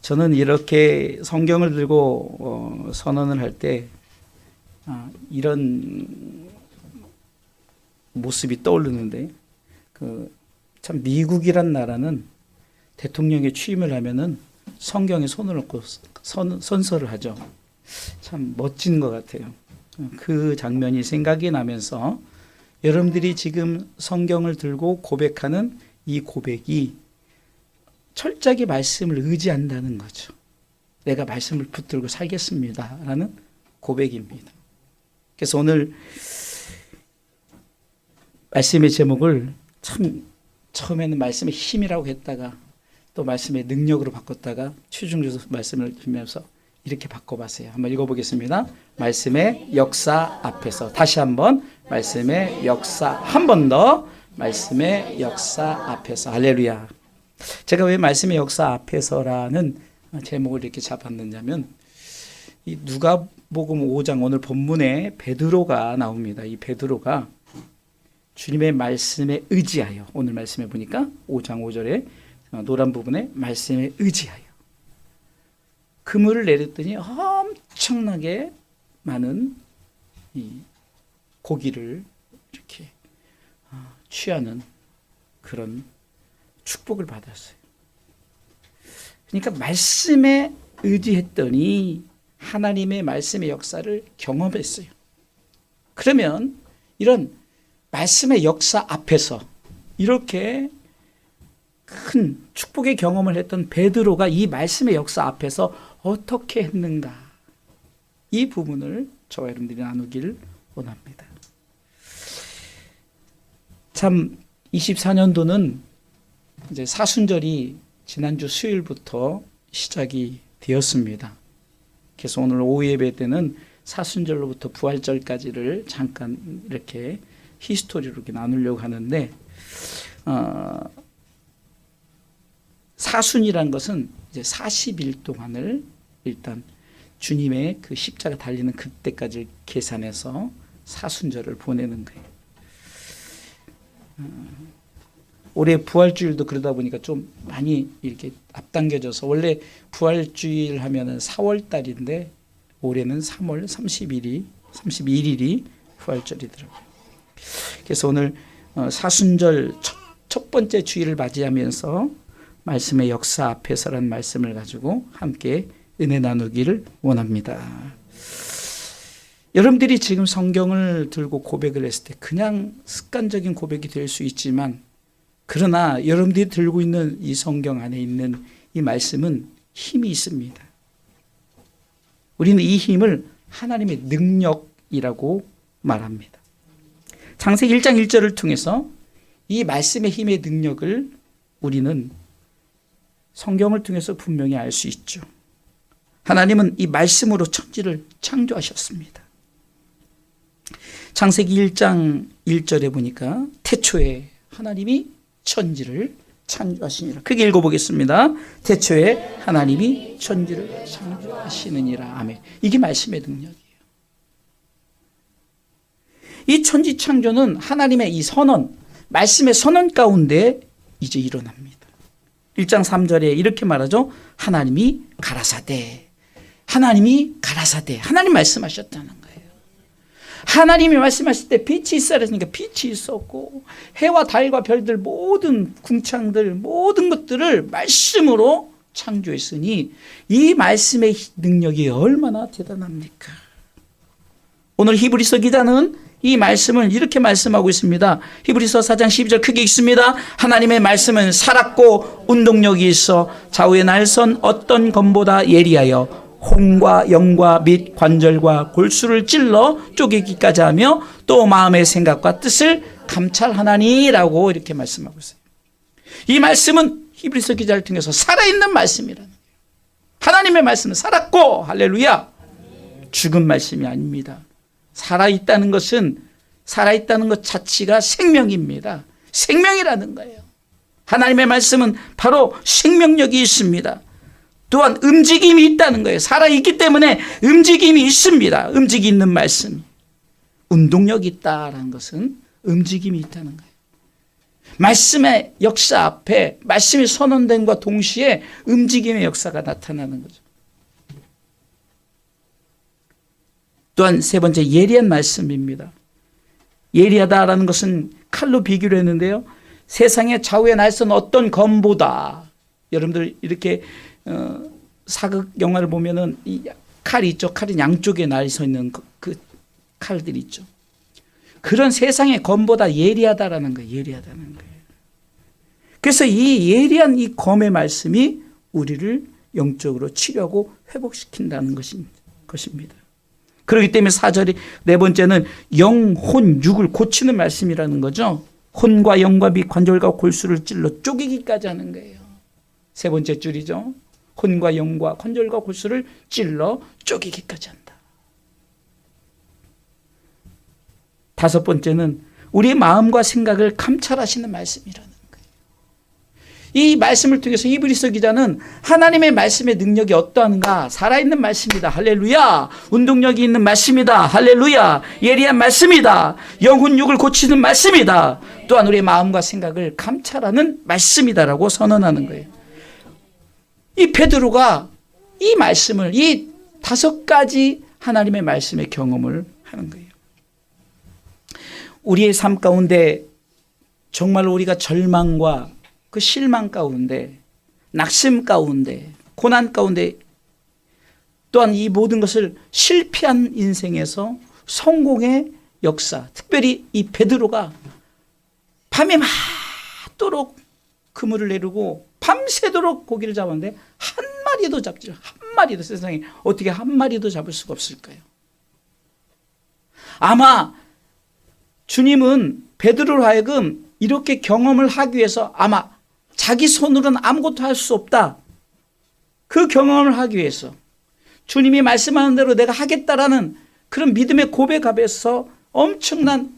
저는 이렇게 성경을 들고 선언을 할 때 이런 모습이 떠오르는데, 참 미국이란 나라는 대통령에 취임을 하면은 성경에 손을 얹고 선서를 하죠. 참 멋진 것 같아요. 그 장면이 생각이 나면서 여러분들이 지금 성경을 들고 고백하는 이 고백이 철저하게 말씀을 의지한다는 거죠. 내가 말씀을 붙들고 살겠습니다 라는 고백입니다. 그래서 오늘 말씀의 제목을 참 처음에는 말씀의 힘이라고 했다가 또 말씀의 능력으로 바꿨다가 최중조 말씀을 들으면서 이렇게 바꿔봤어요. 한번 읽어보겠습니다. 말씀의 역사 앞에서. 다시 한번 말씀의 역사. 한 번 더 말씀의 역사 앞에서. 할렐루야. 제가 왜 말씀의 역사 앞에서라는 제목을 이렇게 잡았느냐면, 이 누가복음 5장 오늘 본문에 베드로가 나옵니다. 이 베드로가 주님의 말씀에 의지하여, 오늘 말씀해 보니까 5장 5절에 노란 부분에 말씀에 의지하여 그물을 내렸더니 엄청나게 많은 이 고기를 이렇게 취하는 그런 축복을 받았어요. 그러니까 말씀에 의지했더니 하나님의 말씀의 역사를 경험했어요. 그러면 이런 말씀의 역사 앞에서 이렇게 큰 축복의 경험을 했던 베드로가 이 말씀의 역사 앞에서 어떻게 했는가, 이 부분을 저와 여러분들이 나누기를 원합니다. 참 24년도는 이제 사순절이 지난주 수요일부터 시작이 되었습니다. 그래서 오늘 오후 예배 때는 사순절로부터 부활절까지를 잠깐 이렇게 히스토리로 이렇게 나누려고 하는데, 사순이라는 것은 이제 40일 동안을 일단 주님의 그 십자가 달리는 그때까지 계산해서 사순절을 보내는 거예요. 올해 부활주일도 그러다 보니까 좀 많이 이렇게 앞당겨져서, 원래 부활주일 하면은 4월 달인데 올해는 3월 31일이 부활절이더라고요. 그래서 오늘 사순절 첫 번째 주일을 맞이하면서 말씀의 역사 앞에서라는 말씀을 가지고 함께 은혜 나누기를 원합니다. 여러분들이 지금 성경을 들고 고백을 했을 때 그냥 습관적인 고백이 될 수 있지만, 그러나 여러분들이 들고 있는 이 성경 안에 있는 이 말씀은 힘이 있습니다. 우리는 이 힘을 하나님의 능력이라고 말합니다. 창세기 1장 1절을 통해서 이 말씀의 힘의 능력을 우리는 성경을 통해서 분명히 알 수 있죠. 하나님은 이 말씀으로 천지를 창조하셨습니다. 창세기 1장 1절에 보니까 태초에 하나님이 천지를 창조하시니라. 크게 읽어보겠습니다. 태초에 하나님이 천지를 창조하시느니라. 아멘. 이게 말씀의 능력이에요. 이 천지 창조는 하나님의 이 선언, 말씀의 선언 가운데 이제 일어납니다. 1장 3절에 이렇게 말하죠. 하나님이 가라사대. 하나님이 가라사대. 하나님 말씀하셨다는 거예요. 하나님이 말씀하실 때 빛이 있어야 했으니까 빛이 있었고, 해와 달과 별들, 모든 궁창들, 모든 것들을 말씀으로 창조했으니 이 말씀의 능력이 얼마나 대단합니까? 오늘 히브리서 기자는 이 말씀을 이렇게 말씀하고 있습니다. 히브리서 4장 12절 크게 읽습니다. 하나님의 말씀은 살았고 운동력이 있어 좌우의 날선 어떤 검보다 예리하여 혼과 영과 및 관절과 골수를 찔러 쪼개기까지 하며 또 마음의 생각과 뜻을 감찰하나니라고 이렇게 말씀하고 있어요. 이 말씀은 히브리서 기자를 통해서 살아있는 말씀이라는 거예요. 하나님의 말씀은 살았고, 할렐루야, 죽은 말씀이 아닙니다. 살아있다는 것은, 살아있다는 것 자체가 생명입니다. 생명이라는 거예요. 하나님의 말씀은 바로 생명력이 있습니다. 또한 움직임이 있다는 거예요. 살아있기 때문에 움직임이 있습니다. 움직이 있는 말씀. 운동력이 있다라는 것은 움직임이 있다는 거예요. 말씀의 역사 앞에 말씀이 선언됨과 동시에 움직임의 역사가 나타나는 거죠. 또한 세 번째, 예리한 말씀입니다. 예리하다라는 것은 칼로 비교를 했는데요. 세상의 좌우에 날선 어떤 검보다, 여러분들 이렇게 사극 영화를 보면은 이 칼이 있죠. 칼은 양쪽에 날서 있는 그 칼들이 있죠. 그런 세상의 검보다 예리하다라는 거예요. 예리하다는 거예요. 그래서 이 예리한 이 검의 말씀이 우리를 영적으로 치료하고 회복시킨다는 것입니다. 그렇기 때문에 4절이 네 번째는 영, 혼, 육을 고치는 말씀이라는 거죠. 혼과 영과 및 관절과 골수를 찔러 쪼개기까지 하는 거예요. 세 번째 줄이죠. 혼과 영과 관절과 골수를 찔러 쪼개기까지 한다. 다섯 번째는 우리의 마음과 생각을 감찰하시는 말씀이라는 거예요. 이 말씀을 통해서 히브리서 기자는 하나님의 말씀의 능력이 어떠한가? 살아있는 말씀이다. 할렐루야. 운동력이 있는 말씀이다. 할렐루야. 예리한 말씀이다. 영혼 육을 고치는 말씀이다. 또한 우리의 마음과 생각을 감찰하는 말씀이다라고 선언하는 거예요. 이 베드로가 이 말씀을, 이 5가지 하나님의 말씀의 경험을 하는 거예요. 우리의 삶 가운데 정말로 우리가 절망과 그 실망 가운데, 낙심 가운데, 고난 가운데, 또한 이 모든 것을 실패한 인생에서 성공의 역사, 특별히 이 베드로가 밤에 맞도록 그물을 내리고 밤새도록 고기를 잡았는데 한 마리도 잡지, 한 마리도, 세상에 어떻게 한 마리도 잡을 수가 없을까요? 아마 주님은 베드로로 하여금 이렇게 경험을 하기 위해서 아마 자기 손으로는 아무것도 할 수 없다. 그 경험을 하기 위해서 주님이 말씀하는 대로 내가 하겠다라는 그런 믿음의 고백 앞에서 엄청난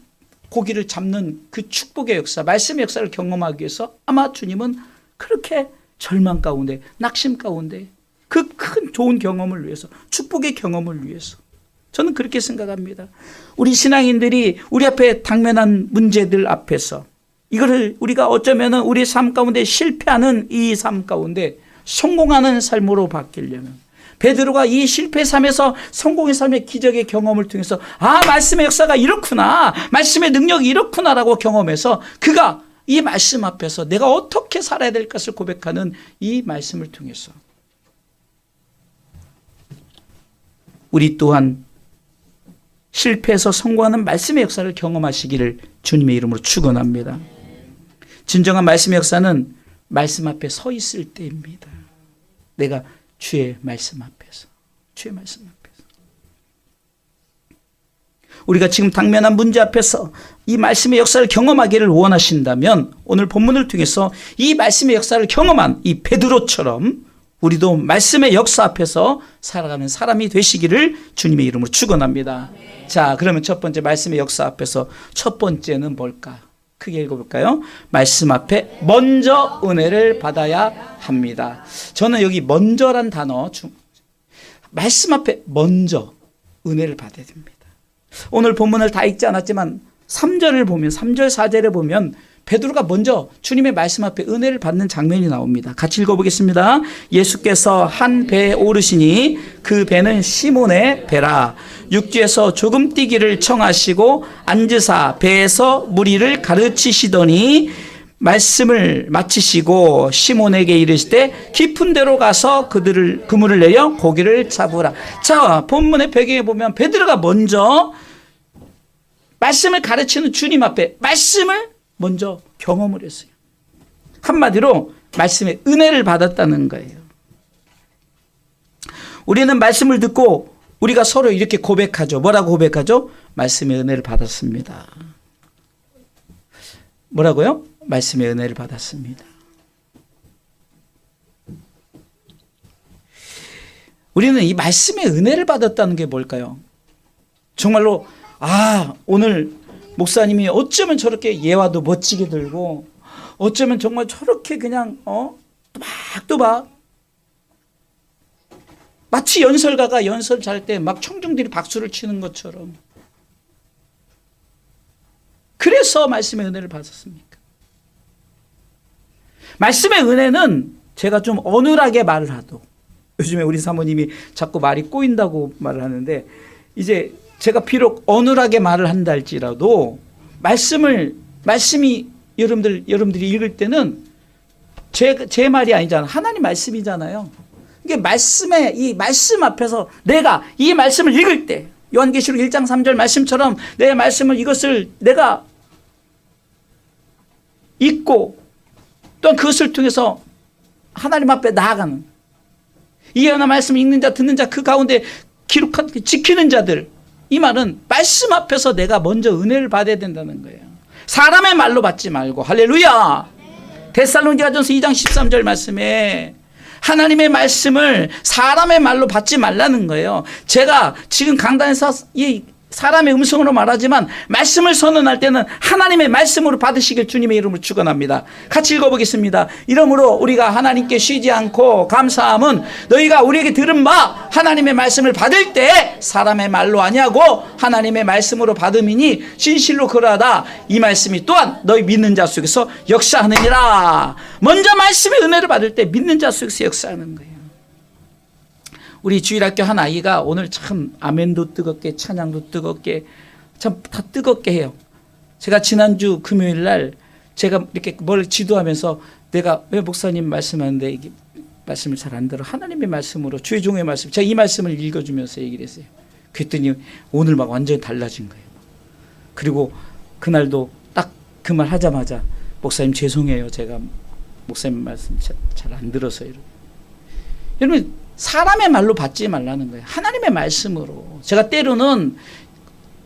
고기를 잡는 그 축복의 역사, 말씀의 역사를 경험하기 위해서 아마 주님은 그렇게 절망 가운데, 낙심 가운데 그 큰 좋은 경험을 위해서, 축복의 경험을 위해서, 저는 그렇게 생각합니다. 우리 신앙인들이 우리 앞에 당면한 문제들 앞에서 이거를 우리가 어쩌면은 우리 삶 가운데 실패하는 이 삶 가운데 성공하는 삶으로 바뀌려면, 베드로가 이 실패 삶에서 성공의 삶의 기적의 경험을 통해서 말씀의 역사가 이렇구나, 말씀의 능력이 이렇구나라고 경험해서 그가 이 말씀 앞에서 내가 어떻게 살아야 될 것을 고백하는 이 말씀을 통해서 우리 또한 실패해서 성공하는 말씀의 역사를 경험하시기를 주님의 이름으로 축원합니다. 진정한 말씀의 역사는 말씀 앞에 서 있을 때입니다. 내가 주의 말씀 앞에서, 주의 말씀 앞에서. 우리가 지금 당면한 문제 앞에서 이 말씀의 역사를 경험하기를 원하신다면 오늘 본문을 통해서 이 말씀의 역사를 경험한 이 베드로처럼 우리도 말씀의 역사 앞에서 살아가는 사람이 되시기를 주님의 이름으로 축원합니다. 자, 그러면 첫 번째 말씀의 역사 앞에서 첫 번째는 뭘까? 크게 읽어볼까요? 말씀 앞에 먼저 은혜를 받아야 합니다. 저는 여기 먼저란 단어, 말씀 앞에 먼저 은혜를 받아야 됩니다. 오늘 본문을 다 읽지 않았지만 3절을 보면, 3절 4절에 보면 베드로가 먼저 주님의 말씀 앞에 은혜를 받는 장면이 나옵니다. 같이 읽어보겠습니다. 예수께서 한 배에 오르시니 그 배는 시몬의 배라. 육지에서 조금 뛰기를 청하시고 앉으사 배에서 무리를 가르치시더니 말씀을 마치시고 시몬에게 이르시되 깊은 데로 가서 그물을 내려 고기를 잡으라. 자, 본문의 배경에 보면 베드로가 먼저 말씀을 가르치는 주님 앞에 말씀을 먼저 경험을 했어요. 한마디로 말씀의 은혜를 받았다는 거예요. 우리는 말씀을 듣고 우리가 서로 이렇게 고백하죠. 뭐라고 고백하죠? 말씀의 은혜를 받았습니다. 뭐라고요? 말씀의 은혜를 받았습니다. 우리는 이 말씀의 은혜를 받았다는 게 뭘까요? 정말로 오늘 목사님이 어쩌면 저렇게 예화도 멋지게 들고 어쩌면 정말 저렇게 그냥 또박또박 마치 연설가가 연설 잘 때 막 청중들이 박수를 치는 것처럼 그래서 말씀의 은혜를 받았습니까? 말씀의 은혜는 제가 좀 어눌하게 말을 하도, 요즘에 우리 사모님이 자꾸 말이 꼬인다고 말을 하는데, 이제 제가 비록 어눌하게 말을 한다 할지라도 말씀이 여러분들이 읽을 때는 제 말이 아니잖아요. 하나님 말씀이잖아요. 이게 이 말씀 앞에서 내가 이 말씀을 읽을 때, 요한계시록 1장 3절 말씀처럼 내 말씀을, 이것을 내가 읽고 또한 그것을 통해서 하나님 앞에 나아가는, 이 하나 말씀을 읽는 자, 듣는 자, 그 가운데 지키는 자들, 이 말은 말씀 앞에서 내가 먼저 은혜를 받아야 된다는 거예요. 사람의 말로 받지 말고. 할렐루야. 데살로니가전서 2장 13절 말씀에 하나님의 말씀을 사람의 말로 받지 말라는 거예요. 제가 지금 강단에서 이 사람의 음성으로 말하지만 말씀을 선언할 때는 하나님의 말씀으로 받으시길 주님의 이름으로 축원합니다. 같이 읽어보겠습니다. 이러므로 우리가 하나님께 쉬지 않고 감사함은 너희가 우리에게 들은 바 하나님의 말씀을 받을 때 사람의 말로 아니하고 하나님의 말씀으로 받음이니 진실로 그러하다. 이 말씀이 또한 너희 믿는 자 속에서 역사하느니라. 먼저 말씀의 은혜를 받을 때 믿는 자 속에서 역사하는 거예요. 우리 주일학교 한 아이가 오늘 참 아멘도 뜨겁게, 찬양도 뜨겁게, 참 다 뜨겁게 해요. 제가 지난주 금요일 날 제가 이렇게 뭘 지도하면서 내가 왜 목사님 말씀하는데 이게 말씀을 잘 안 들어, 하나님의 말씀으로, 주의 종의 말씀, 제가 이 말씀을 읽어주면서 얘기를 했어요. 그랬더니 오늘 막 완전히 달라진 거예요. 그리고 그날도 딱 그 말 하자마자 목사님 죄송해요, 제가 목사님 말씀 잘 안 들어서요. 여러분, 사람의 말로 받지 말라는 거예요. 하나님의 말씀으로. 제가 때로는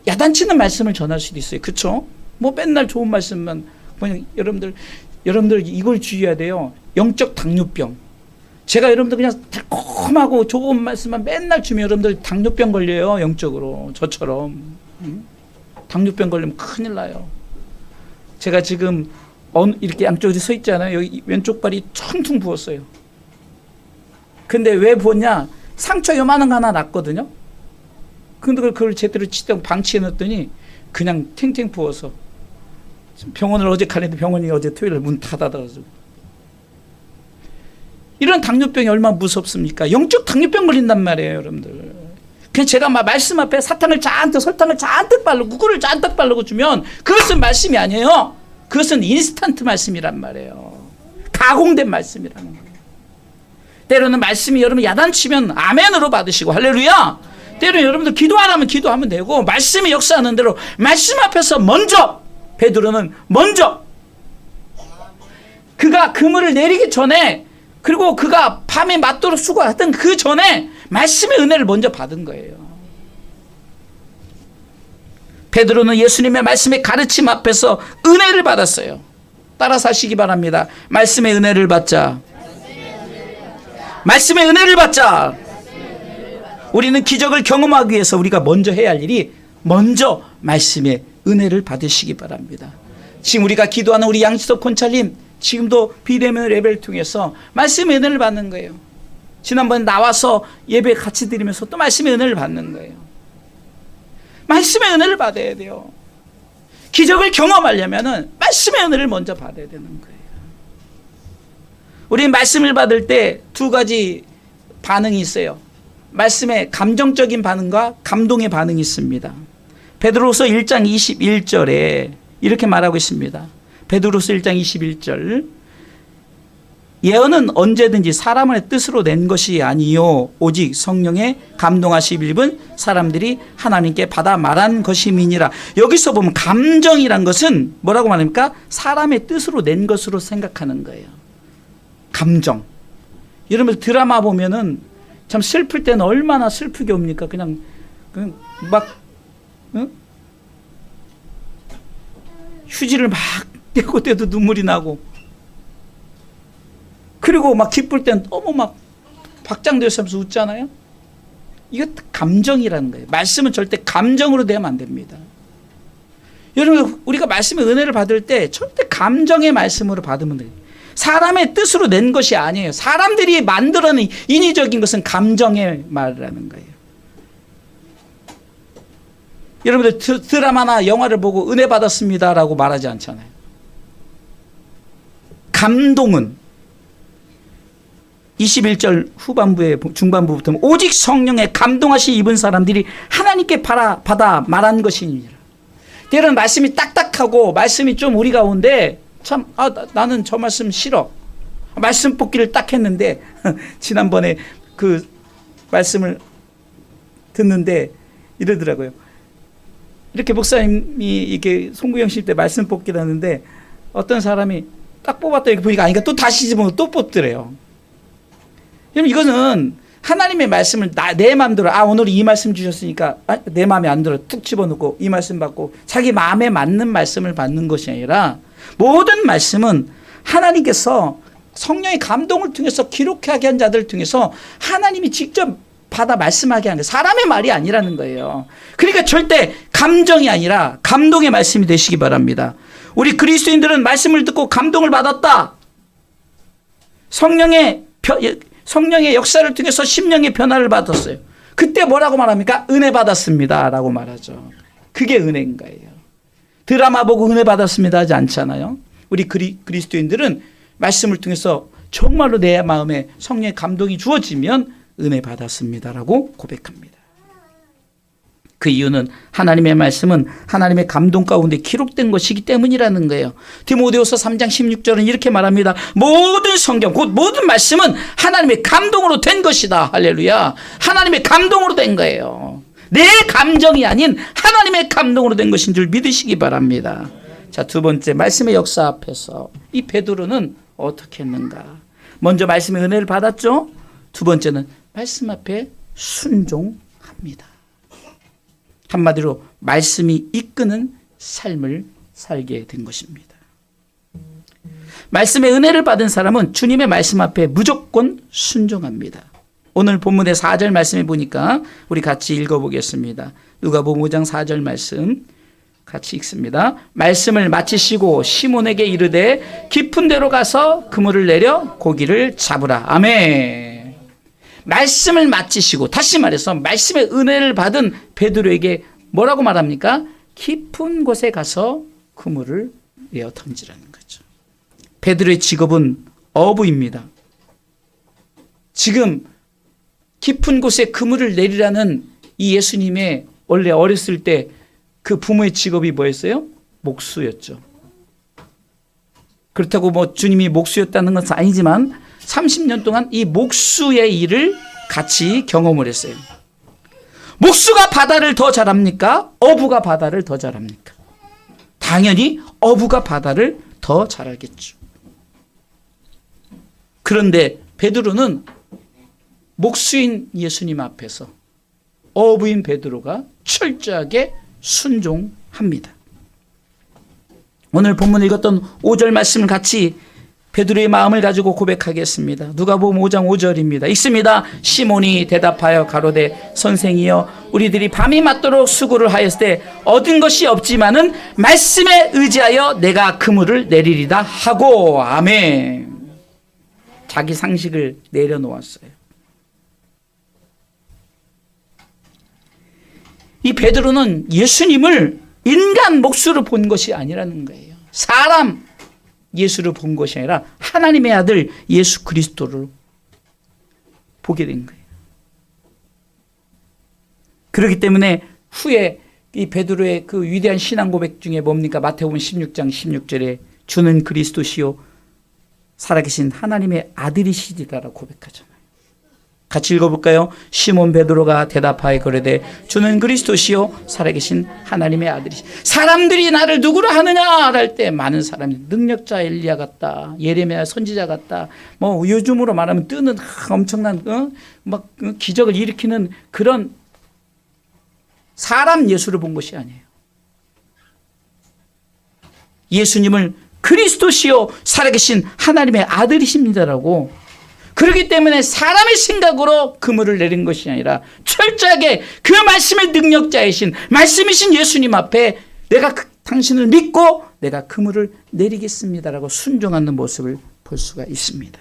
야단치는 말씀을 전할 수도 있어요. 그렇죠? 뭐 맨날 좋은 말씀만, 그냥 여러분들 이걸 주의해야 돼요. 영적 당뇨병. 제가 여러분들 그냥 달콤하고 좋은 말씀만 맨날 주면 여러분들 당뇨병 걸려요. 영적으로. 저처럼. 당뇨병 걸리면 큰일 나요. 제가 지금 이렇게 양쪽에 서 있잖아요. 여기 왼쪽 발이 퉁퉁 부었어요. 근데 왜 부었냐? 상처 요만한 거 하나 났거든요. 근데 그걸 제대로 치다고 방치해 놨더니 그냥 탱탱 부어서 병원을 어제 가는데 병원이 어제 토요일에 문 닫아가지고. 이런 당뇨병이 얼마나 무섭습니까? 영적 당뇨병 걸린단 말이에요, 여러분들. 그냥 제가 막 말씀 앞에 설탕을 잔뜩 바르고 꿀을 잔뜩 바르고 주면 그것은 말씀이 아니에요. 그것은 인스턴트 말씀이란 말이에요. 가공된 말씀이라는 거예요. 때로는 말씀이 여러분 야단치면 아멘으로 받으시고, 할렐루야. 때로는 여러분들 기도하라면 기도하면 되고, 말씀이 역사하는 대로 말씀 앞에서 먼저, 베드로는 먼저 그가 그물을 내리기 전에, 그리고 그가 밤에 맞도록 수고했던 그 전에 말씀의 은혜를 먼저 받은 거예요. 베드로는 예수님의 말씀의 가르침 앞에서 은혜를 받았어요. 따라서 하시기 바랍니다. 말씀의 은혜를 받자. 말씀의 은혜를 받자. 우리는 기적을 경험하기 위해서 우리가 먼저 해야 할 일이 먼저 말씀의 은혜를 받으시기 바랍니다. 지금 우리가 기도하는 우리 양지석 권찰님, 지금도 비대면 예배를 통해서 말씀의 은혜를 받는 거예요. 지난번 나와서 예배 같이 드리면서 또 말씀의 은혜를 받는 거예요. 말씀의 은혜를 받아야 돼요. 기적을 경험하려면 말씀의 은혜를 먼저 받아야 되는 거예요. 우리 말씀을 받을 때 두 가지 반응이 있어요. 말씀의 감정적인 반응과 감동의 반응이 있습니다. 베드로서 1장 21절에 이렇게 말하고 있습니다. 베드로서 1장 21절. 예언은 언제든지 사람의 뜻으로 낸 것이 아니요 오직 성령의 감동하심을 입은 사람들이 하나님께 받아 말한 것임이니라. 여기서 보면 감정이란 것은 뭐라고 말합니까? 사람의 뜻으로 낸 것으로 생각하는 거예요. 감정. 여러분 드라마 보면은 참 슬플 때는 얼마나 슬프게 옵니까? 그냥 막 휴지를 막 떼고 떼도 눈물이 나고, 그리고 막 기쁠 때는 너무 막 박장대소하면서 웃잖아요. 이거 감정이라는 거예요. 말씀은 절대 감정으로 되면 안 됩니다. 여러분 우리가 말씀의 은혜를 받을 때 절대 감정의 말씀으로 받으면 돼요. 사람의 뜻으로 낸 것이 아니에요. 사람들이 만들어낸 인위적인 것은 감정의 말이라는 거예요. 여러분들 드라마나 영화를 보고 은혜 받았습니다라고 말하지 않잖아요. 감동은 21절 후반부에 중반부부터 오직 성령에 감동하시 입은 사람들이 하나님께 받아 말한 것이니라. 때로는 말씀이 딱딱하고 말씀이 좀 우리 가운데 참 나는 저 말씀 싫어. 말씀 뽑기를 딱 했는데 지난번에 그 말씀을 듣는데 이러더라고요. 이렇게 목사님이 이렇게 송구영 씨 때 말씀 뽑기를 하는데 어떤 사람이 딱 뽑았다 이렇게 보니까 아니까 또 다시 집어넣고 또 뽑더래요. 그럼 이거는 하나님의 말씀을 내 마음대로 오늘 이 말씀 주셨으니까 내 마음에 안 들어 툭 집어넣고 이 말씀 받고 자기 마음에 맞는 말씀을 받는 것이 아니라 모든 말씀은 하나님께서 성령의 감동을 통해서 기록하게 한 자들을 통해서 하나님이 직접 받아 말씀하게 하는 거예요. 사람의 말이 아니라는 거예요. 그러니까 절대 감정이 아니라 감동의 말씀이 되시기 바랍니다. 우리 그리스도인들은 말씀을 듣고 감동을 받았다. 성령의 역사를 통해서 심령의 변화를 받았어요. 그때 뭐라고 말합니까? 은혜 받았습니다 라고 말하죠. 그게 은혜인 거예요. 드라마 보고 은혜 받았습니다 하지 않잖아요. 우리 그리스도인들은 말씀을 통해서 정말로 내 마음에 성령의 감동이 주어지면 은혜 받았습니다라고 고백합니다. 그 이유는 하나님의 말씀은 하나님의 감동 가운데 기록된 것이기 때문이라는 거예요. 디모데후서 3장 16절은 이렇게 말합니다. 모든 성경 곧 모든 말씀은 하나님의 감동으로 된 것이다. 할렐루야. 하나님의 감동으로 된 거예요. 내 감정이 아닌 하나님의 감동으로 된 것인 줄 믿으시기 바랍니다. 자, 두 번째 말씀의 역사 앞에서 이 베드로는 어떻게 했는가? 먼저 말씀의 은혜를 받았죠. 두 번째는 말씀 앞에 순종합니다. 한마디로 말씀이 이끄는 삶을 살게 된 것입니다. 말씀의 은혜를 받은 사람은 주님의 말씀 앞에 무조건 순종합니다. 오늘 본문의 4절 말씀에 보니까 우리 같이 읽어보겠습니다. 누가복음 5장 4절 말씀 같이 읽습니다. 말씀을 마치시고 시몬에게 이르되 깊은 데로 가서 그물을 내려 고기를 잡으라. 아멘. 말씀을 마치시고 다시 말해서 말씀의 은혜를 받은 베드로에게 뭐라고 말합니까? 깊은 곳에 가서 그물을 내어 던지라는 거죠. 베드로의 직업은 어부입니다. 지금 깊은 곳에 그물을 내리라는 이 예수님의 원래 어렸을 때 그 부모의 직업이 뭐였어요? 목수였죠. 그렇다고 뭐 주님이 목수였다는 것은 아니지만 30년 동안 이 목수의 일을 같이 경험을 했어요. 목수가 바다를 더 잘합니까? 어부가 바다를 더 잘합니까? 당연히 어부가 바다를 더 잘하겠죠. 그런데 베드로는 목수인 예수님 앞에서 어부인 베드로가 철저하게 순종합니다. 오늘 본문을 읽었던 5절 말씀을 같이 베드로의 마음을 가지고 고백하겠습니다. 누가복음 5장 5절입니다. 읽습니다. 시몬이 대답하여 가로되 선생이여 우리들이 밤이 맞도록 수고를 하였을 때 얻은 것이 없지만은 말씀에 의지하여 내가 그물을 내리리다 하고. 아멘. 자기 상식을 내려놓았어요. 이 베드로는 예수님을 인간 목수로 본 것이 아니라는 거예요. 사람 예수를 본 것이 아니라 하나님의 아들 예수 그리스도를 보게 된 거예요. 그렇기 때문에 후에 이 베드로의 그 위대한 신앙 고백 중에 뭡니까? 마태복음 16장 16절에 주는 그리스도시요 살아계신 하나님의 아들이시리라고 고백하잖아요. 같이 읽어볼까요? 시몬 베드로가 대답하여 그러되 주는 그리스도시요 살아계신 하나님의 아들이시. 사람들이 나를 누구로 하느냐 할 때 많은 사람이 능력자 엘리야 같다, 예레미야 선지자 같다, 뭐 요즘으로 말하면 뜨는 엄청난 막 기적을 일으키는 그런 사람 예수를 본 것이 아니에요. 예수님을 그리스도시요 살아계신 하나님의 아들이십니다라고. 그렇기 때문에 사람의 생각으로 그물을 내린 것이 아니라 철저하게 그 말씀의 능력자이신 말씀이신 예수님 앞에 내가 당신을 믿고 내가 그물을 내리겠습니다라고 순종하는 모습을 볼 수가 있습니다.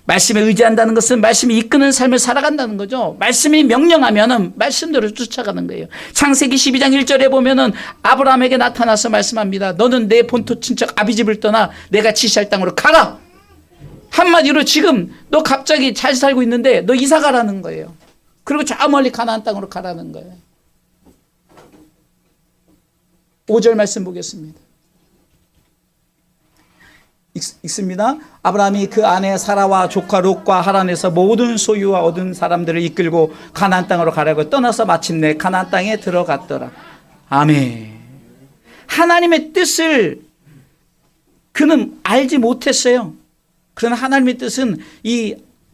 말씀에 의지한다는 것은 말씀이 이끄는 삶을 살아간다는 거죠. 말씀이 명령하면은 말씀대로 쫓아가는 거예요. 창세기 12장 1절에 보면은 아브라함에게 나타나서 말씀합니다. 너는 내 본토 친척 아비집을 떠나 내가 지시할 땅으로 가라. 한마디로 지금 너 갑자기 잘 살고 있는데 너 이사 가라는 거예요. 그리고 저 멀리 가나안 땅으로 가라는 거예요. 5절 말씀 보겠습니다. 읽습니다. 아브라함이 그 아내 사라와 조카 롯과 하란에서 모든 소유와 얻은 사람들을 이끌고 가나안 땅으로 가려고 떠나서 마침내 가나안 땅에 들어갔더라. 아멘. 하나님의 뜻을 그는 알지 못했어요. 그러나 하나님의 뜻은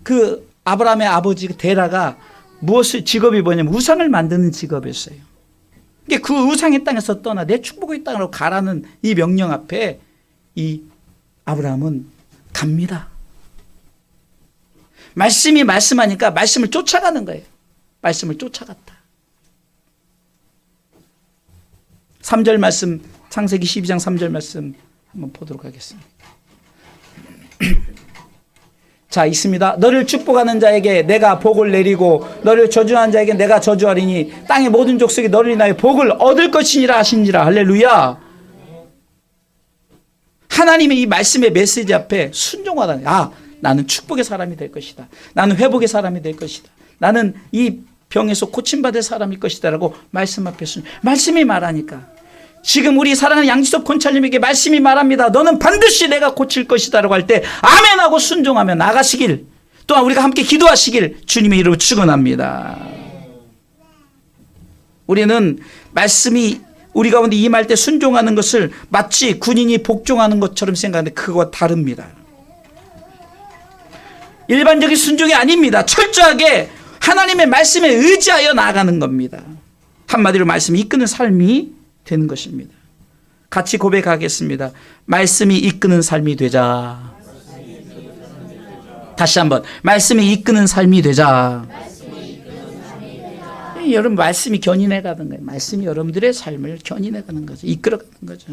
그 아브라함의 아버지 데라가 무엇을 직업이 뭐냐면 우상을 만드는 직업이었어요. 그 우상의 땅에서 떠나 내 축복의 땅으로 가라는 이 명령 앞에 이 아브라함은 갑니다. 말씀이 말씀하니까 말씀을 쫓아가는 거예요. 말씀을 쫓아갔다. 3절 말씀, 창세기 12장 3절 말씀 한번 보도록 하겠습니다. 자, 있습니다. 너를 축복하는 자에게 내가 복을 내리고 너를 저주하는 자에게 내가 저주하리니 땅의 모든 족속이 너를 인하여 복을 얻을 것이니라 하시니라. 할렐루야. 하나님의 이 말씀의 메시지 앞에 순종하다. 나는 축복의 사람이 될 것이다. 나는 회복의 사람이 될 것이다. 나는 이 병에서 고침받을 사람일 것이다 라고 말씀 앞에 말씀이 말하니까 지금 우리 사랑하는 양지섭 권찰님에게 말씀이 말합니다. 너는 반드시 내가 고칠 것이다 라고 할 때 아멘하고 순종하며 나가시길, 또한 우리가 함께 기도하시길 주님의 이름으로 축원합니다. 우리는 말씀이 우리 가운데 임할 때 순종하는 것을 마치 군인이 복종하는 것처럼 생각하는데 그거와 다릅니다. 일반적인 순종이 아닙니다. 철저하게 하나님의 말씀에 의지하여 나아가는 겁니다. 한마디로 말씀이 이끄는 삶이 되는 것입니다. 같이 고백하겠습니다. 말씀이 이끄는 삶이 되자. 다시 한번 말씀이 이끄는 삶이 되자. 여러분 말씀이 견인해 가는 거예요. 말씀이 여러분들의 삶을 견인해 가는 거죠. 이끌어 가는 거죠.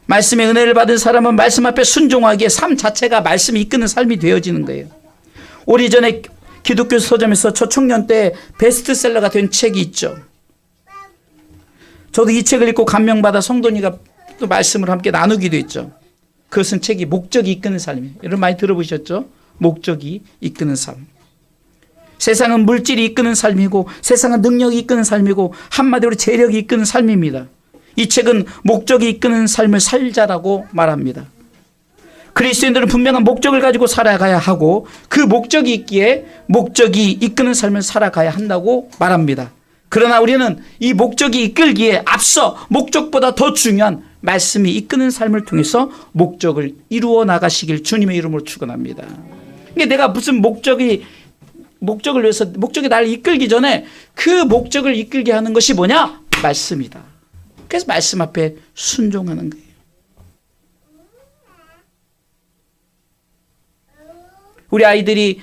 말씀의 은혜를 받은 사람은 말씀 앞에 순종하기에 삶 자체가 말씀이 이끄는 삶이 되어지는 거예요. 오래전에 기독교 서점에서 저 청년 때 베스트셀러가 된 책이 있죠. 저도 이 책을 읽고 감명받아 성도니가 또 말씀을 함께 나누기도 했죠. 그것은 책이 목적이 이끄는 삶이에요. 여러분 많이 들어보셨죠? 목적이 이끄는 삶. 세상은 물질이 이끄는 삶이고 세상은 능력이 이끄는 삶이고 한마디로 재력이 이끄는 삶입니다. 이 책은 목적이 이끄는 삶을 살자라고 말합니다. 그리스도인들은 분명한 목적을 가지고 살아가야 하고 그 목적이 있기에 목적이 이끄는 삶을 살아가야 한다고 말합니다. 그러나 우리는 이 목적이 이끌기에 앞서 목적보다 더 중요한 말씀이 이끄는 삶을 통해서 목적을 이루어 나가시길 주님의 이름으로 축원합니다. 이게 내가 무슨 목적을 위해서 목적이 나를 이끌기 전에 그 목적을 이끌게 하는 것이 뭐냐? 말씀이다. 그래서 말씀 앞에 순종하는 거예요. 우리 아이들이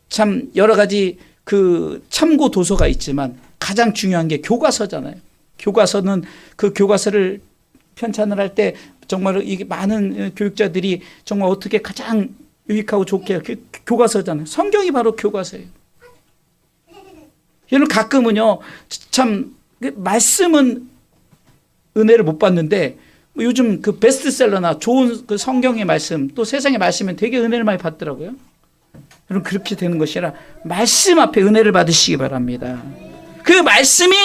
참 여러 가지 그 참고 도서가 있지만 가장 중요한 게 교과서잖아요. 교과서는 그 교과서를 편찬을 할 때 정말 이게 많은 교육자들이 정말 어떻게 가장 유익하고 좋게 교과서잖아요. 성경이 바로 교과서예요. 여러분 가끔은요, 참 말씀은 은혜를 못 받는데 요즘 그 베스트셀러나 좋은 그 성경의 말씀 또 세상의 말씀은 되게 은혜를 많이 받더라고요. 여러분 그렇게 되는 것이 아니라 말씀 앞에 은혜를 받으시기 바랍니다. 그 말씀이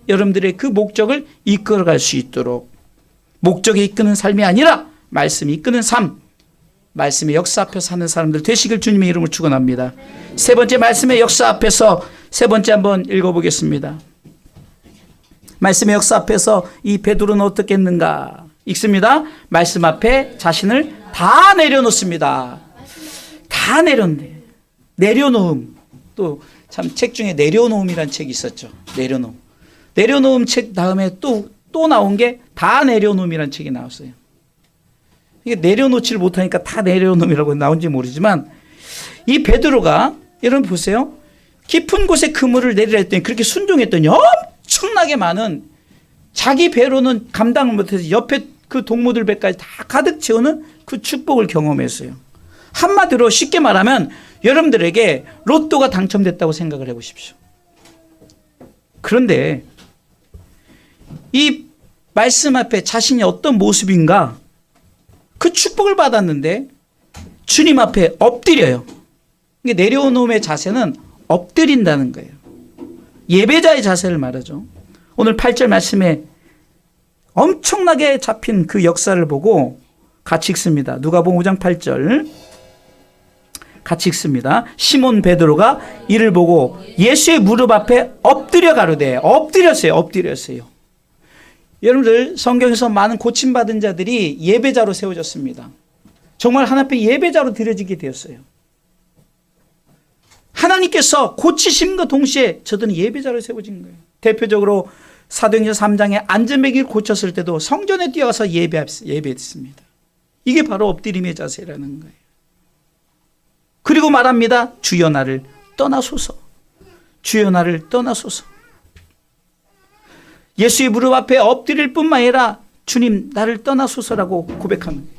여러분들의 그 목적을 이끌어갈 수 있도록 목적이 이끄는 삶이 아니라 말씀이 이끄는 삶, 말씀의 역사 앞에서 사는 사람들 되시길 주님의 이름으로 축원합니다. 세 번째 말씀의 역사 앞에서 세 번째 한번 읽어보겠습니다. 말씀의 역사 앞에서 이 베드로는 어떻게 했는가 읽습니다. 말씀 앞에 자신을 다 내려놓습니다. 다 내려놓네. 내려놓음. 또 참 책 중에 내려놓음이라는 책이 있었죠. 내려놓음. 내려놓음 책 다음에 또 나온 게 다 내려놓음이라는 책이 나왔어요. 이게 내려놓지를 못하니까 다 내려놓음이라고 나온지 모르지만 이 베드로가 여러분 보세요. 깊은 곳에 그물을 내리라 했더니 그렇게 순종했더니 엄청나게 많은 자기 배로는 감당을 못해서 옆에 그 동무들 배까지 다 가득 채우는 그 축복을 경험했어요. 한마디로 쉽게 말하면 여러분들에게 로또가 당첨됐다고 생각을 해보십시오. 그런데 이 말씀 앞에 자신이 어떤 모습인가 그 축복을 받았는데 주님 앞에 엎드려요. 내려놓음의 자세는 엎드린다는 거예요. 예배자의 자세를 말하죠. 오늘 8절 말씀에 엄청나게 잡힌 그 역사를 보고 같이 읽습니다. 누가복음 5장 8절 같이 읽습니다. 시몬 베드로가 이를 보고 예수의 무릎 앞에 엎드려 가로되, 엎드렸어요. 여러분들, 성경에서 많은 고침받은 자들이 예배자로 세워졌습니다. 정말 하나님 앞에 예배자로 드려지게 되었어요. 하나님께서 고치심과 동시에 저들은 예배자로 세워진 거예요. 대표적으로 사도행전 3장에 안전뱅이를 고쳤을 때도 성전에 뛰어가서 예배했습니다. 이게 바로 엎드림의 자세라는 거예요. 그리고 말합니다. 주여 나를 떠나소서. 주여 나를 떠나소서. 예수의 무릎 앞에 엎드릴 뿐만 아니라 주님 나를 떠나소서라고 고백하는 거예요.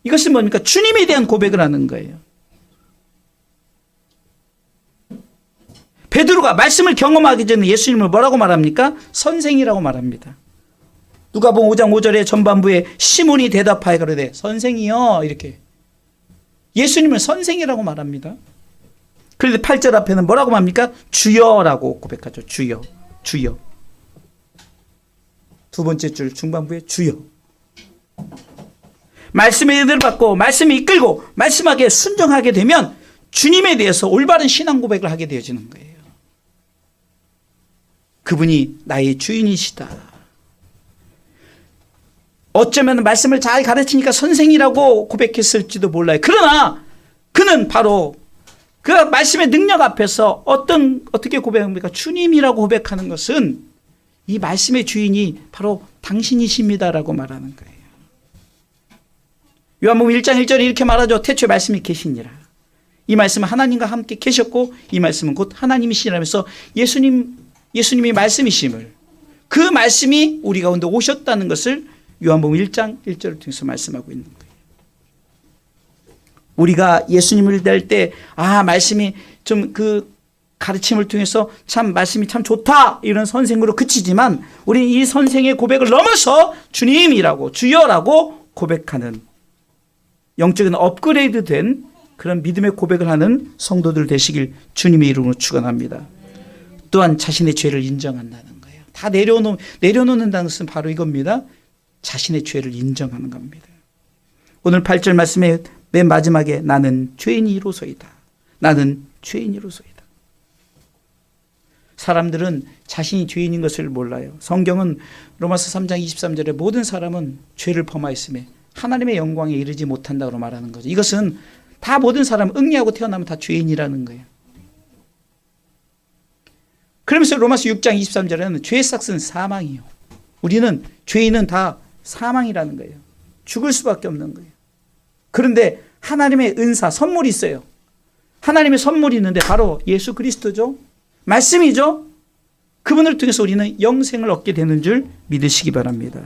이것은 뭡니까? 주님에 대한 고백을 하는 거예요. 베드로가 말씀을 경험하기 전에 예수님을 뭐라고 말합니까? 선생이라고 말합니다. 누가복음 5장 5절의 전반부에 시몬이 대답하여 가로되 선생이여, 이렇게 예수님을 선생이라고 말합니다. 그런데 8절 앞에는 뭐라고 말합니까? 주여라고 고백하죠. 주여. 두 번째 줄 중반부에 주여. 말씀의 은혜를 받고 말씀이 이끌고 말씀하게 순종하게 되면 주님에 대해서 올바른 신앙 고백을 하게 되어지는 거예요. 그분이 나의 주인이시다. 어쩌면 말씀을 잘 가르치니까 선생이라고 고백했을지도 몰라요. 그러나 그는 바로 그 말씀의 능력 앞에서 어떻게 고백합니까? 주님이라고 고백하는 것은 이 말씀의 주인이 바로 당신이십니다라고 말하는 거예요. 요한복음 1장 1절에 이렇게 말하죠. 태초에 말씀이 계시니라. 이 말씀은 하나님과 함께 계셨고 이 말씀은 곧 하나님이시라면서 예수님이 말씀이심을, 그 말씀이 우리 가운데 오셨다는 것을 요한복음 1장 1절을 통해서 말씀하고 있는 거예요. 우리가 예수님을 될 때 말씀이 좀 그 가르침을 통해서 참 말씀이 참 좋다 이런 선생으로 그치지만 우리는 이 선생의 고백을 넘어서 주님이라고 주여라고 고백하는 영적인 업그레이드된 그런 믿음의 고백을 하는 성도들 되시길 주님의 이름으로 축원합니다. 또한 자신의 죄를 인정한다는 거예요. 다 내려놓는다는 것은 바로 이겁니다. 자신의 죄를 인정하는 겁니다. 오늘 8절 말씀의 맨 마지막에 나는 죄인이로소이다. 나는 죄인이로소이다. 사람들은 자신이 죄인인 것을 몰라요. 성경은 로마서 3장 23절에 모든 사람은 죄를 범하였음에 하나님의 영광에 이르지 못한다고 말하는 거죠. 이것은 다 모든 사람 응리하고 태어나면 다 죄인이라는 거예요. 그러면서 로마서 6장 23절에는 죄의 삭은 사망이요. 우리는 죄인은 다 사망이라는 거예요. 죽을 수밖에 없는 거예요. 그런데 하나님의 은사, 선물이 있어요. 하나님의 선물이 있는데 바로 예수 그리스도죠. 말씀이죠. 그분을 통해서 우리는 영생을 얻게 되는 줄 믿으시기 바랍니다.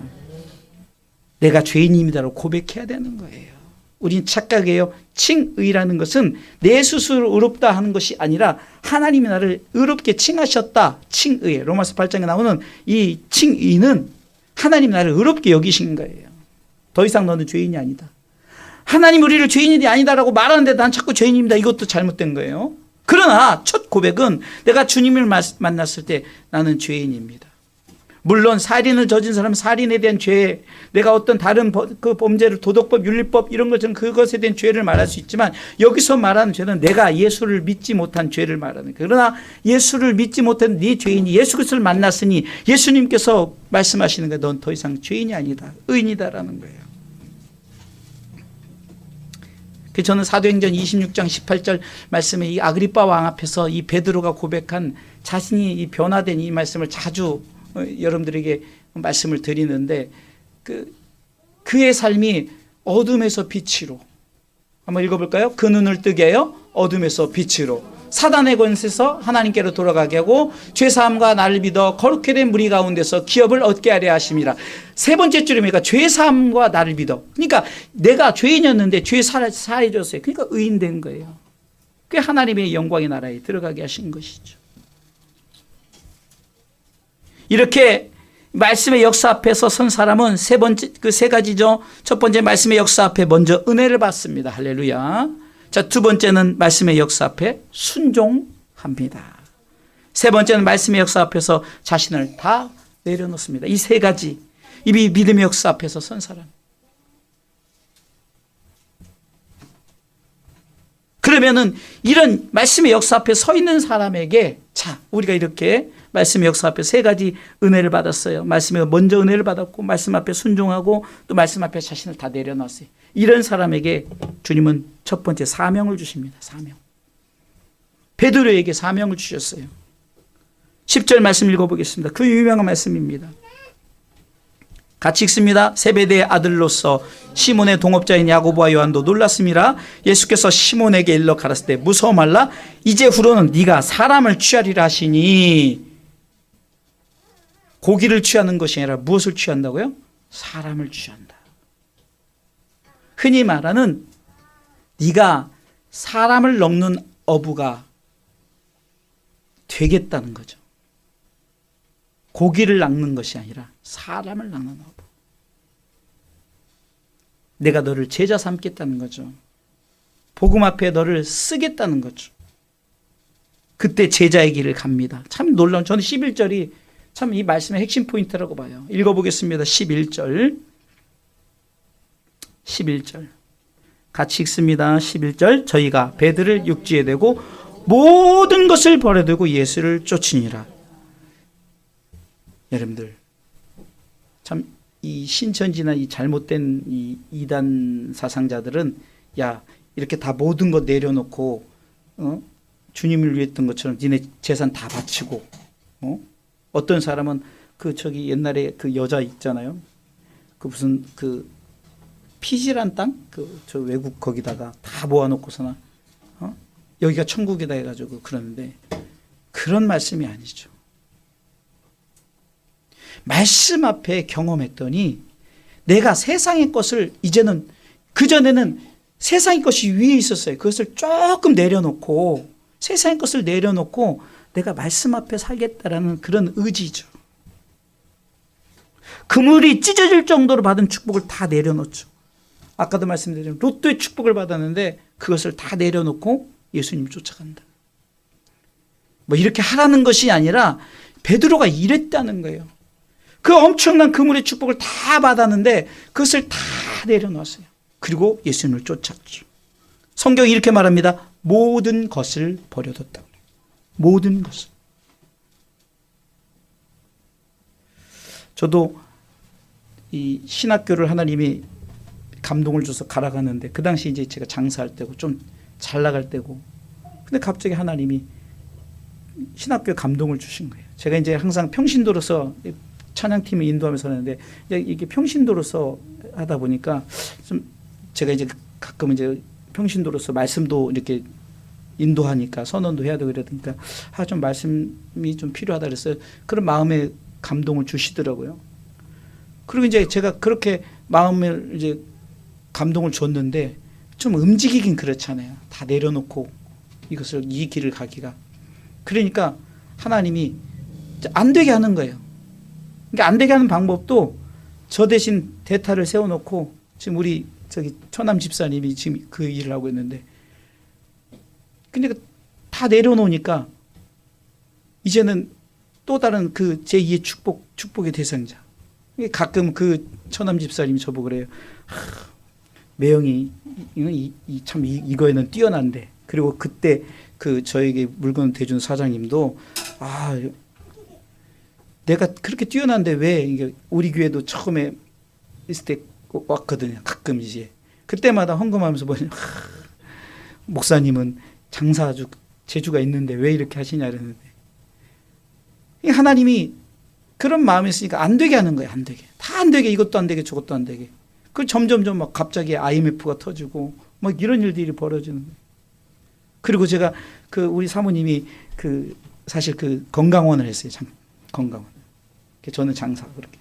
내가 죄인입니다라고 고백해야 되는 거예요. 우리는 착각해요. 칭의라는 것은 내 스스로 의롭다 하는 것이 아니라 하나님이 나를 의롭게 칭하셨다. 칭의. 로마서 8장에 나오는 이 칭의는 하나님이 나를 의롭게 여기신 거예요. 더 이상 너는 죄인이 아니다. 하나님 우리를 죄인이 아니다라고 말하는데 난 자꾸 죄인입니다. 이것도 잘못된 거예요. 그러나 첫 고백은 내가 주님을 만났을 때 나는 죄인입니다. 물론 살인을 저진 사람은 살인에 대한 죄, 내가 어떤 다른 그 범죄를 도덕법, 윤리법 이런 것은 그것에 대한 죄를 말할 수 있지만 여기서 말하는 죄는 내가 예수를 믿지 못한 죄를 말하는 거예요. 그러나 예수를 믿지 못한 네 죄인이 예수 그리스도를 만났으니 예수님께서 말씀하시는 거예요. 넌 더 이상 죄인이 아니다. 의인이다라는 거예요. 저는 사도행전 26장 18절 말씀에 이 아그리빠 왕 앞에서 이 베드로가 고백한 자신이 이 변화된 이 말씀을 자주 여러분들에게 말씀을 드리는데 그의 삶이 어둠에서 빛으로, 한번 읽어볼까요? 그 눈을 뜨게 하여 어둠에서 빛으로, 사단의 권세에서 하나님께로 돌아가게 하고 죄사함과 나를 믿어 거룩게 된 무리 가운데서 기업을 얻게 하려 하심이라. 세 번째 줄입니까? 죄사함과 나를 믿어. 그러니까 내가 죄인이었는데 죄 사해졌어요. 그러니까 의인된 거예요. 그게 하나님의 영광의 나라에 들어가게 하신 것이죠. 이렇게 말씀의 역사 앞에서 선 사람은 세 가지죠. 첫 번째, 말씀의 역사 앞에 먼저 은혜를 받습니다. 할렐루야. 자, 두 번째는 말씀의 역사 앞에 순종합니다. 세 번째는 말씀의 역사 앞에서 자신을 다 내려놓습니다. 이 세 가지, 이 믿음의 역사 앞에서 선 사람. 그러면은 이런 말씀의 역사 앞에 서 있는 사람에게, 자, 우리가 이렇게 말씀의 역사 앞에 세 가지 은혜를 받았어요. 말씀에 먼저 은혜를 받았고, 말씀 앞에 순종하고, 또 말씀 앞에 자신을 다 내려놨어요. 이런 사람에게 주님은 첫 번째 사명을 주십니다. 사명. 베드로에게 사명을 주셨어요. 10절 말씀 읽어보겠습니다. 그 유명한 말씀입니다. 같이 읽습니다. 세베대의 아들로서 시몬의 동업자인 야고보와 요한도 놀랐습니다. 예수께서 시몬에게 일러 가라사대 때 무서워 말라. 이제 후로는 네가 사람을 취하리라 하시니, 고기를 취하는 것이 아니라 무엇을 취한다고요? 사람을 취한다. 흔히 말하는 네가 사람을 먹는 어부가 되겠다는 거죠. 고기를 낚는 것이 아니라 사람을 낚는 어부. 내가 너를 제자 삼겠다는 거죠. 복음 앞에 너를 쓰겠다는 거죠. 그때 제자의 길을 갑니다. 참 놀라운, 저는 11절이 참 이 말씀의 핵심 포인트라고 봐요. 읽어보겠습니다. 11절. 같이 읽습니다. 11절. 저희가 배들을 육지에 대고 모든 것을 버려두고 예수를 쫓으니라. 여러분들, 참 이 신천지나 이 잘못된 이 이단 사상자들은, 야, 이렇게 다 모든 것 내려놓고 주님을 위했던 것처럼 니네 재산 다 바치고, 어떤 사람은 저기 옛날에 그 여자 있잖아요. 그 무슨 그 피지란 땅? 저 외국 거기다가 다 모아놓고서나 여기가 천국이다 해가지고 그러는데, 그런 말씀이 아니죠. 말씀 앞에 경험했더니 내가 세상의 것을 이제는, 그전에는 세상의 것이 위에 있었어요. 그것을 조금 내려놓고, 세상의 것을 내려놓고 내가 말씀 앞에 살겠다라는 그런 의지죠. 그물이 찢어질 정도로 받은 축복을 다 내려놓죠. 아까도 말씀드린 로또의 축복을 받았는데 그것을 다 내려놓고 예수님을 쫓아간다. 뭐 이렇게 하라는 것이 아니라 베드로가 이랬다는 거예요. 그 엄청난 그물의 축복을 다 받았는데 그것을 다 내려놓았어요. 그리고 예수님을 쫓았죠. 성경이 이렇게 말합니다. 모든 것을 버려뒀다고. 모든 것을. 저도 이 신학교를 하나님이 감동을 줘서 가라가는데, 그 당시 이제 제가 장사할 때고 좀 잘 나갈 때고, 근데 갑자기 하나님이 신학교에 감동을 주신 거예요. 제가 이제 항상 평신도로서 찬양팀을 인도하면서 하는데, 이게 평신도로서 하다 보니까 좀 제가 이제 가끔 이제 평신도로서 말씀도 이렇게 인도하니까 선언도 해야 되고 이러니까 좀 말씀이 좀 필요하다 그랬어요. 그런 마음에 감동을 주시더라고요. 그리고 이제 제가 그렇게 마음을 이제 감동을 줬는데 좀 움직이긴 그렇잖아요. 다 내려놓고 이것을 이 길을 가기가. 그러니까 하나님이 안 되게 하는 거예요. 그러니까 안 되게 하는 방법도 저 대신 대타를 세워놓고, 지금 우리 저기 처남 집사님이 지금 그 일을 하고 있는데, 근데 다 내려놓으니까 이제는 또 다른 그 제2의 축복의 대상자. 가끔 그 처남 집사님이 저보고 그래요. 매형이 참 이거에는 뛰어난데. 그리고 그때 그 저에게 물건 대준 사장님도, 내가 그렇게 뛰어난데 왜, 이게 우리 교회도 처음에 있을 때 왔거든요. 가끔 이제 그때마다 헌금하면서 보니, 목사님은 장사 아주 재주가 있는데 왜 이렇게 하시냐 이러는데, 하나님이 그런 마음이 있으니까 안 되게 하는 거예요. 안 되게. 다 안 되게, 이것도 안 되게 저것도 안 되게. 그 점점점 막 갑자기 IMF가 터지고 막 이런 일들이 벌어지는 거예요. 그리고 제가 그 우리 사모님이 그 사실 그 건강원을 했어요. 건강원. 저는 장사 그렇게.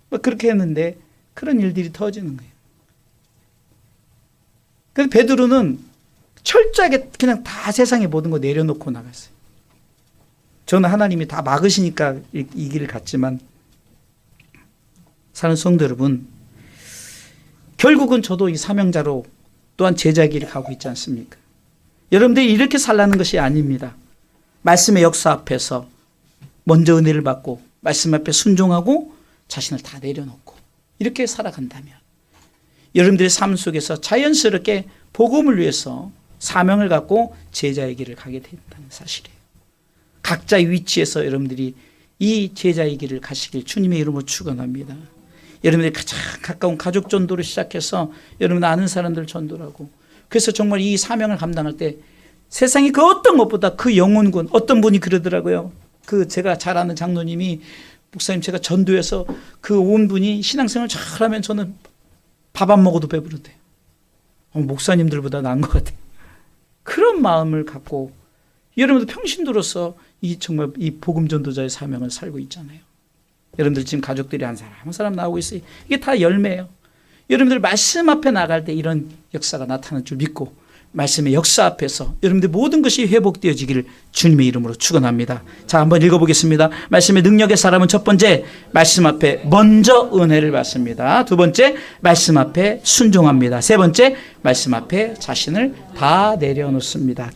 막 그렇게 했는데 그런 일들이 터지는 거예요. 그래서 베드로는 철저하게 그냥 다 세상의 모든 거 내려놓고 나갔어요. 저는 하나님이 다 막으시니까 이 길을 갔지만, 사는 성도 여러분, 결국은 저도 이 사명자로 또한 제자의 길을 가고 있지 않습니까? 여러분들이 이렇게 살라는 것이 아닙니다. 말씀의 역사 앞에서 먼저 은혜를 받고 말씀 앞에 순종하고 자신을 다 내려놓고 이렇게 살아간다면 여러분들의 삶 속에서 자연스럽게 복음을 위해서 사명을 갖고 제자의 길을 가게 된다는 사실이에요. 각자의 위치에서 여러분들이 이 제자의 길을 가시길 주님의 이름으로 축원합니다. 여러분들이 가장 가까운 가족 전도를 시작해서 여러분 아는 사람들 전도를 하고, 그래서 정말 이 사명을 감당할 때 세상이 그 어떤 것보다 그 영혼군, 어떤 분이 그러더라고요. 그 제가 잘 아는 장로님이, 목사님 제가 전도해서 그 온 분이 신앙생활 잘하면 저는 밥 안 먹어도 배부르대요. 목사님들보다 나은 것 같아요. 그런 마음을 갖고 여러분들 평신도로서 이 정말 이 복음 전도자의 사명을 살고 있잖아요. 여러분들 지금 가족들이 한 사람 한 사람 나오고 있어요. 이게 다 열매예요. 여러분들 말씀 앞에 나갈 때 이런 역사가 나타날 줄 믿고 말씀의 역사 앞에서 여러분들 모든 것이 회복되어지기를 주님의 이름으로 축원합니다. 자, 한번 읽어보겠습니다. 말씀의 능력의 사람은 첫 번째 말씀 앞에 먼저 은혜를 받습니다. 두 번째 말씀 앞에 순종합니다. 세 번째 말씀 앞에 자신을 다 내려놓습니다.